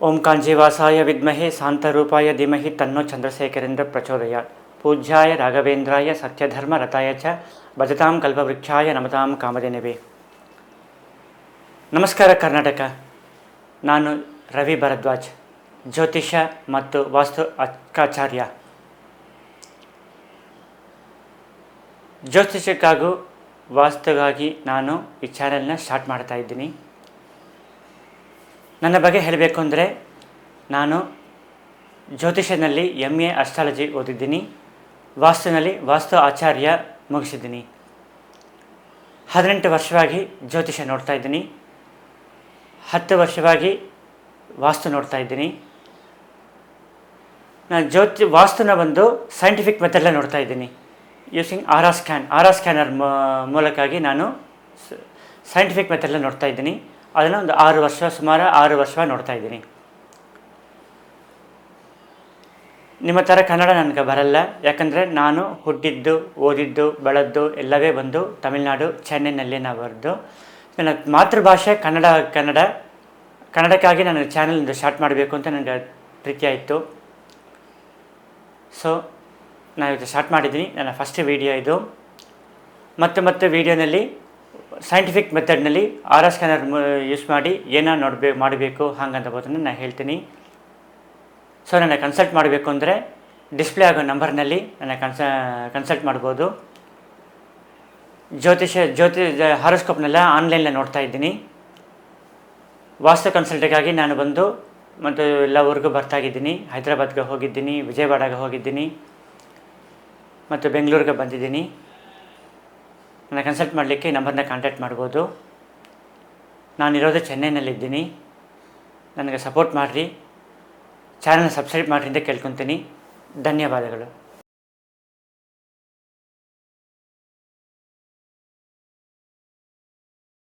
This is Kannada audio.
ಓಂ ಕಾಂಜೀವಾಸಾಯ ವಿದ್ಮಹೆ ಶಾಂತರೂಪಾಯ ಧೀಮಹಿ ತನ್ನೋ ಚಂದ್ರಶೇಖರೇಂದ್ರ ಪ್ರಚೋದಯಾತ್. ಪೂಜ್ಯಾಯ ರಾಘವೇಂದ್ರಾಯ ಸತ್ಯಧರ್ಮ ರಥಾಯ ಚ ಭಜತಾಂ ಕಲ್ಪವೃಕ್ಷಾಯ ನಮತಾಂ ಕಾಮಧೇನವೇ. ನಮಸ್ಕಾರ ಕರ್ನಾಟಕ. ನಾನು ರವಿ ಭರದ್ವಾಜ್, ಜ್ಯೋತಿಷ್ಯ ಮತ್ತು ವಾಸ್ತು ಅಕ್ಕಾಚಾರ್ಯ. ಜ್ಯೋತಿಷ್ಯಕ್ಕಾಗೂ ವಾಸ್ತುಗಾಗಿ ನಾನು ಈ ಚಾನೆಲ್ನ ಸ್ಟಾರ್ಟ್ ಮಾಡ್ತಾ ಇದ್ದೀನಿ. ನನ್ನ ಬಗ್ಗೆ ಹೇಳಬೇಕು ಅಂದರೆ, ನಾನು ಜ್ಯೋತಿಷ್ಯದಲ್ಲಿ MA ಅಸ್ಟ್ರಾಲಜಿ ಓದಿದ್ದೀನಿ. ವಾಸ್ತುನಲ್ಲಿ ವಾಸ್ತು ಆಚಾರ್ಯ ಮುಗಿಸಿದ್ದೀನಿ. 18 ವರ್ಷವಾಗಿ ಜ್ಯೋತಿಷ್ಯ ನೋಡ್ತಾ ಇದ್ದೀನಿ. 10 ವರ್ಷವಾಗಿ ವಾಸ್ತು ನೋಡ್ತಾ ಇದ್ದೀನಿ. ನಾನು ವಾಸ್ತುನ ಒಂದು ಸೈಂಟಿಫಿಕ್ ಮೆಥಡಲ್ಲಿ ನೋಡ್ತಾ ಇದ್ದೀನಿ. ಯೂಸಿಂಗ್ ಆರ್ ಸ್ಕ್ಯಾನರ್ ಮೂಲಕವಾಗಿ ನಾನು ಸೈಂಟಿಫಿಕ್ ಮೆಥಡಲ್ಲಿ ನೋಡ್ತಾ ಇದ್ದೀನಿ. ಅದನ್ನು ಒಂದು 6 ವರ್ಷ ನೋಡ್ತಾ ಇದ್ದೀನಿ. ನಿಮ್ಮ ಥರ ಕನ್ನಡ ನನಗೆ ಬರಲ್ಲ, ಯಾಕಂದರೆ ನಾನು ಹುಟ್ಟಿದ್ದು, ಓದಿದ್ದು, ಬೆಳೆದ್ದು ಎಲ್ಲವೇ ಬಂದು ತಮಿಳುನಾಡು, ಚೆನ್ನೈನಲ್ಲಿ ನಾವು ಬರೆದು. ನನ್ನ ಮಾತೃಭಾಷೆ ಕನ್ನಡಕ್ಕಾಗಿ ನಾನು ಚಾನಲ್ ಸ್ಟಾರ್ಟ್ ಮಾಡಬೇಕು ಅಂತ ನನಗೆ ಪ್ರೀತಿ ಆಯಿತು. ಸೊ ನಾನು ಇದು ಸ್ಟಾರ್ಟ್ ಮಾಡಿದ್ದೀನಿ. ನನ್ನ ಫಸ್ಟ್ ವೀಡಿಯೋ ಇದು. ಮತ್ತು ವೀಡಿಯೋನಲ್ಲಿ ಸೈಂಟಿಫಿಕ್ ಮೆಥಡ್ನಲ್ಲಿ ಆರ್ ಸ್ಕ್ಯಾನರ್ ಯೂಸ್ ಮಾಡಿ ಮಾಡಬೇಕು ಹಾಗಂತಬೋದನ್ನು ನಾನು ಹೇಳ್ತೀನಿ. ಸೊ ನನ್ನ ಕನ್ಸಲ್ಟ್ ಮಾಡಬೇಕು ಅಂದರೆ ಡಿಸ್ಪ್ಲೇ ಆಗೋ ನಂಬರ್ನಲ್ಲಿ ನನ್ನ ಕನ್ಸಲ್ಟ್ ಮಾಡ್ಬೋದು. ಹಾರೋಸ್ಕೋಪ್ನೆಲ್ಲ ಆನ್ಲೈನಲ್ಲಿ ನೋಡ್ತಾ ಇದ್ದೀನಿ. ವಾಸ್ತು ಕನ್ಸಲ್ಟಿಗಾಗಿ ನಾನು ಬಂದು ಮತ್ತು ಎಲ್ಲ ಊರಿಗೂ ಬರ್ತಾಯಿದ್ದೀನಿ. ಹೈದರಾಬಾದ್ಗೆ ಹೋಗಿದ್ದೀನಿ, ವಿಜಯವಾಡಗೆ ಹೋಗಿದ್ದೀನಿ ಮತ್ತು ಬೆಂಗಳೂರಿಗೆ ಬಂದಿದ್ದೀನಿ. ನನ್ನ ಕನ್ಸಲ್ಟ್ ಮಾಡಲಿಕ್ಕೆ ಈ ನಂಬರ್ನ ಕಾಂಟ್ಯಾಕ್ಟ್ ಮಾಡ್ಬೋದು. ನಾನಿರೋದು ಚೆನ್ನೈನಲ್ಲಿದ್ದೀನಿ. ನನಗೆ ಸಪೋರ್ಟ್ ಮಾಡಿರಿ, ಚಾನಲ್ನ ಸಬ್ಸ್ಕ್ರೈಬ್ ಮಾಡಿರಿ ಅಂತ ಕೇಳ್ಕೊತೀನಿ. ಧನ್ಯವಾದಗಳು.